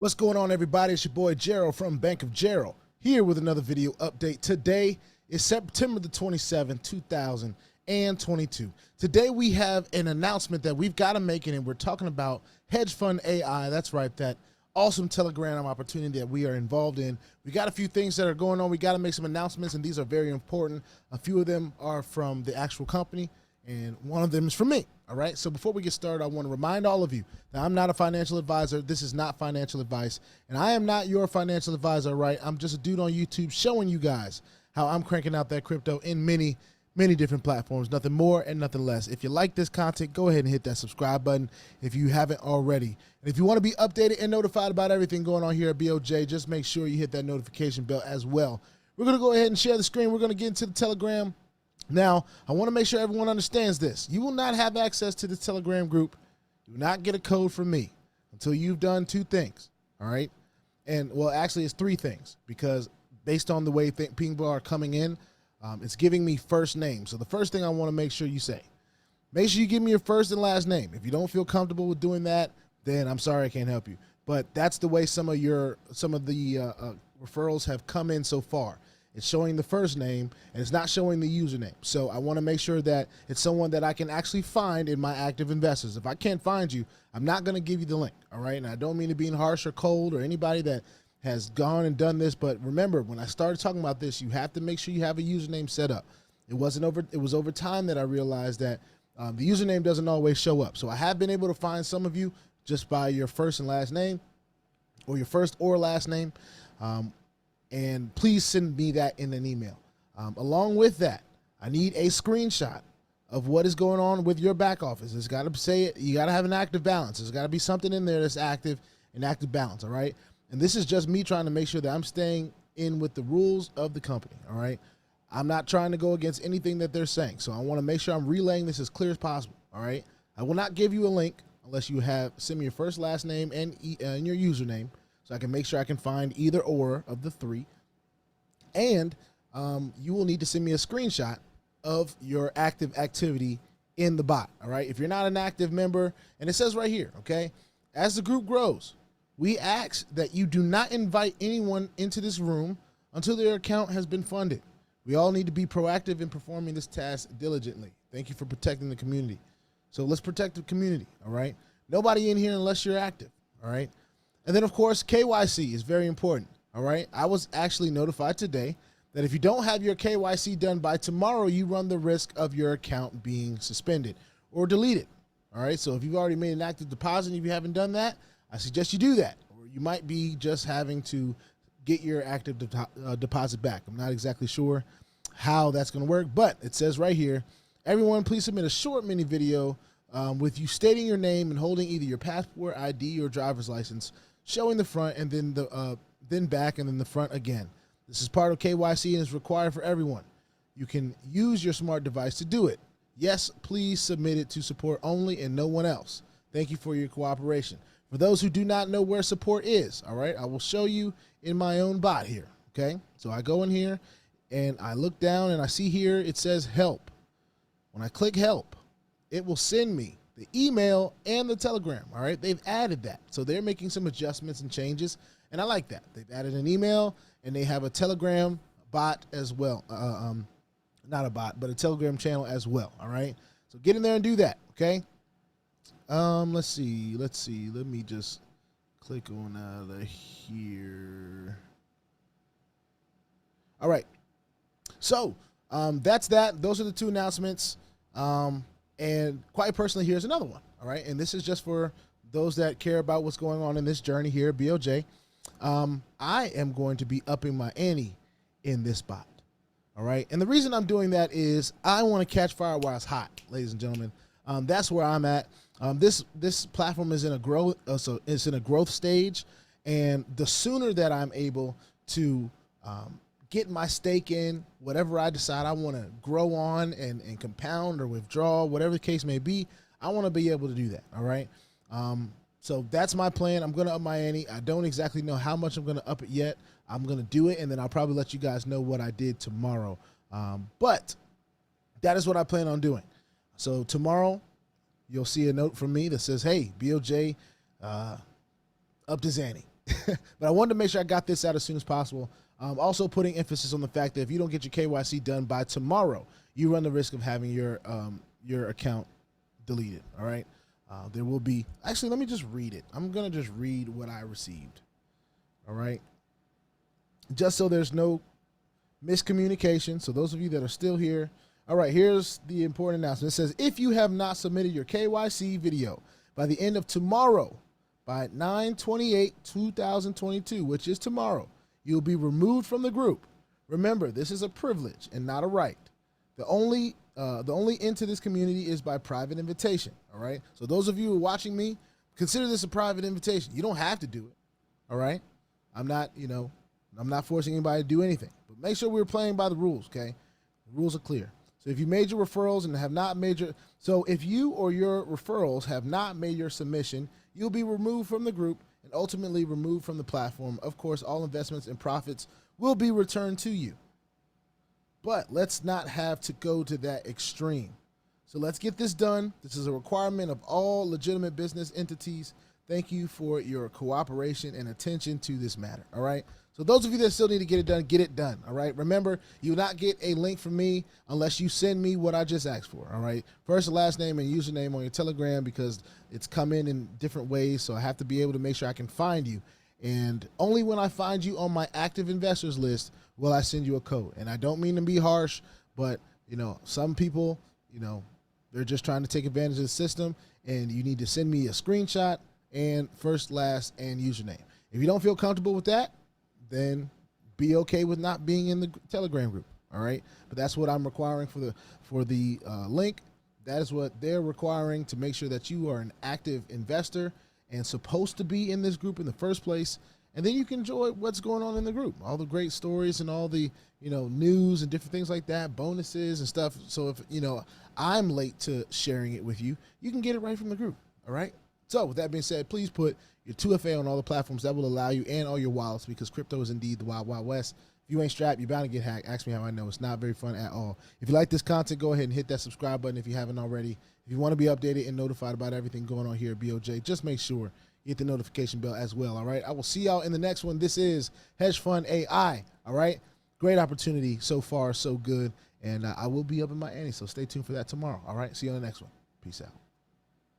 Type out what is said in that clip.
What's going on, everybody? It's your boy Gerald from Bank of Gerald here with another video update. Today is September the 27th, 2022. Today we have an announcement that we've got to make, and we're talking about Hedgefund AI. That's right, that awesome Telegram opportunity that we are involved in. We got a few things that are going on. We got to make some announcements, and these are very important. A few of them are from the actual company, and one of them is from me. All right, so before we get started, I want to remind all of you that I'm not a financial advisor. This is not financial advice, and I am not your financial advisor, all right? I'm just a dude on YouTube showing you guys how I'm cranking out that crypto in many different platforms, nothing more and nothing less. If you like this content, go ahead and hit that subscribe button if you haven't already. And if you want to be updated and notified about everything going on here at BOJ, just make sure you hit that notification bell as well. We're going to go ahead and share the screen. We're going to get into the Telegram. Now, I want to make sure everyone understands this. You will not have access to the Telegram group. You will not get a code from me until you've done two things, all right? And, well, actually, it's three things, because based on the way people are coming in, it's giving me first name. So the first thing I want to make sure you say, make sure you give me your first and last name. If you don't feel comfortable with doing that, then I'm sorry I can't help you. But that's the way some of the referrals have come in so far. It's showing the first name, and it's not showing the username. So I want to make sure that it's someone that I can actually find in my active investors. If I can't find you, I'm not going to give you the link, all right? And I don't mean to be harsh or cold or anybody that has gone and done this, but remember, when I started talking about this, you have to make sure you have a username set up. It was over time that I realized that the username doesn't always show up. So I have been able to find some of you just by your first and last name, or your first or last name. And please send me that in an email. Along with that, I need a screenshot of what is going on with your back office. It's got to say it. You got to have an active balance. There's got to be something in there that's active, an active balance, all right? And this is just me trying to make sure that I'm staying in with the rules of the company, all right? I'm not trying to go against anything that they're saying, so I want to make sure I'm relaying this as clear as possible, all right? I will not give you a link unless you send me your first, last name, and your username, so I can make sure I can find either or of the three. And you will need to send me a screenshot of your active activity in the bot, all right? If you're not an active member, and it says right here, okay, as the group grows, we ask that you do not invite anyone into this room until their account has been funded. We all need to be proactive in performing this task diligently. Thank you for protecting the community. So let's protect the community, all right? Nobody in here unless you're active, all right? And then, of course, KYC is very important, all right? I was actually notified today that if you don't have your KYC done by tomorrow, you run the risk of your account being suspended or deleted, all right? So if you've already made an active deposit and if you haven't done that, I suggest you do that, or you might be just having to get your active deposit back. I'm not exactly sure how that's going to work, but it says right here, everyone, please submit a short mini video with you stating your name and holding either your passport, ID, or driver's license, showing the front and then back and then the front again. This is part of KYC and is required for everyone. You can use your smart device to do it. Yes, please submit it to support only and no one else. Thank you for your cooperation. For those who do not know where support is, all right, I will show you in my own bot here, okay? So I go in here and I look down and I see here it says help. When I click help, it will send me the email and the Telegram, all right? They've added that. So they're making some adjustments and changes, and I like that. They've added an email, and they have a Telegram bot as well. Not a bot, but a Telegram channel as well, all right? So get in there and do that, okay? Let's see. Let me just click on out of here. All right. So, that's that. Those are the two announcements. And quite personally, here's another one. All right. And this is just for those that care about what's going on in this journey here at BOJ. I am going to be upping my ante in this bot. All right. And the reason I'm doing that is I want to catch fire while it's hot, ladies and gentlemen. That's where I'm at. This platform is in a growth, so it's in a growth stage, and the sooner that I'm able to get my stake in whatever I decide I want to grow on and compound or withdraw, whatever the case may be, I want to be able to do that. All right. So that's my plan. I'm going to up my ante. I don't exactly know how much I'm going to up it yet. I'm going to do it, and then I'll probably let you guys know what I did tomorrow. But that is what I plan on doing. So tomorrow, you'll see a note from me that says, hey, BOJ upped his ante. But I wanted to make sure I got this out as soon as possible. Also putting emphasis on the fact that if you don't get your KYC done by tomorrow, you run the risk of having your account deleted. All right. There will be, actually, let me just read it. I'm going to just read what I received. All right. Just so there's no miscommunication. So those of you that are still here. All right. Here's the important announcement. It says, if you have not submitted your KYC video by the end of tomorrow, by 9/28/2022, which is tomorrow, you'll be removed from the group. Remember, this is a privilege and not a right. The only into this community is by private invitation. All right. So those of you who are watching me, consider this a private invitation. You don't have to do it. All right. I'm not forcing anybody to do anything, but make sure we're playing by the rules. Okay. The rules are clear. So if you made your referrals and have not made if you or your referrals have not made your submission, you'll be removed from the group and ultimately removed from the platform. Of course, all investments and profits will be returned to you. But let's not have to go to that extreme. So let's get this done. This is a requirement of all legitimate business entities. Thank you for your cooperation and attention to this matter. All right. So those of you that still need to get it done, get it done. All right. Remember, you will not get a link from me unless you send me what I just asked for. All right. First and last name and username on your Telegram, because it's come in different ways. So I have to be able to make sure I can find you. And only when I find you on my active investors list will I send you a code. And I don't mean to be harsh, but some people, they're just trying to take advantage of the system, and you need to send me a screenshot and first, last, and username. If you don't feel comfortable with that, then be okay with not being in the Telegram group. All right. But that's what I'm requiring for the link. That is what they're requiring to make sure that you are an active investor and supposed to be in this group in the first place. And then you can enjoy what's going on in the group, all the great stories and all the, news and different things like that, bonuses and stuff. So if, I'm late to sharing it with you, you can get it right from the group. All right. So with that being said, please put your 2FA on all the platforms that will allow you, and all your wallets, because crypto is indeed the wild, wild west. If you ain't strapped, you're bound to get hacked. Ask me how I know. It's not very fun at all. If you like this content, go ahead and hit that subscribe button if you haven't already. If you want to be updated and notified about everything going on here at BOJ, just make sure you hit the notification bell as well. All right. I will see y'all in the next one. This is Hedgefund AI. All right. Great opportunity so far, so good. And I will be up in my ante, so stay tuned for that tomorrow. All right. See you on the next one. Peace out.